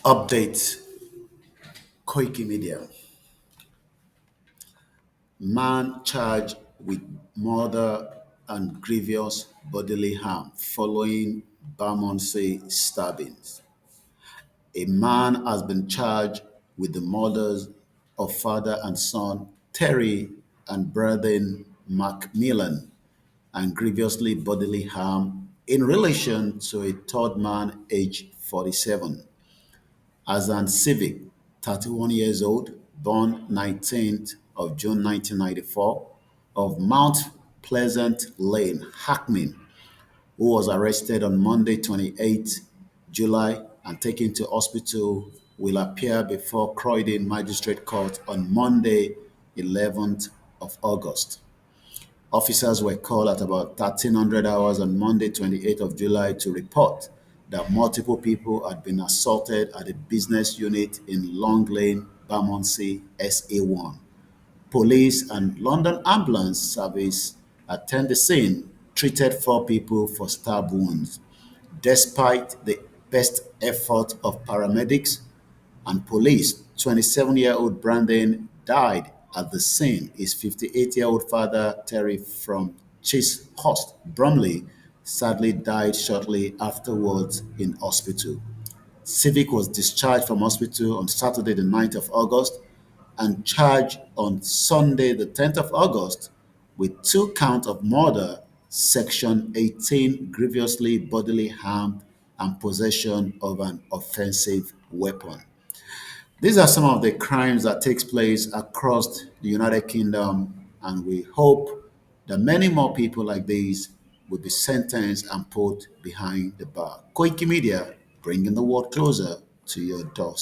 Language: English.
Update Koikimedia. Man charged with murder and grievous bodily harm following Bermondsey stabbings. A man has been charged with the murders of father and son Terry and Braden Macmillan and grievously bodily harm in relation to a third man aged 47. Azan Civic, 31 years old, born 19th of June 1994, of Mount Pleasant Lane, Hackney, who was arrested on Monday 28th July and taken to hospital, will appear before Croydon Magistrate Court on Monday 11th of August. Officers were called at about 1300 hours on Monday, 28th of July to report that multiple people had been assaulted at a business unit in Long Lane, Bermondsey, SA1. Police and London Ambulance Service attended the scene, treated four people for stab wounds. Despite the best effort of paramedics and police, 27-year-old Brandon died at the scene. His 58-year-old father, Terry from Chislehurst, Bromley, sadly died shortly afterwards in hospital. Civic was discharged from hospital on Saturday, the 9th of August, and charged on Sunday, the 10th of August, with two counts of murder, Section 18, grievously bodily harm, and possession of an offensive weapon. These are some of the crimes that takes place across the United Kingdom, and we hope that many more people like these will be sentenced and put behind the bar. Koikimedia, bringing the world closer to your doorstep.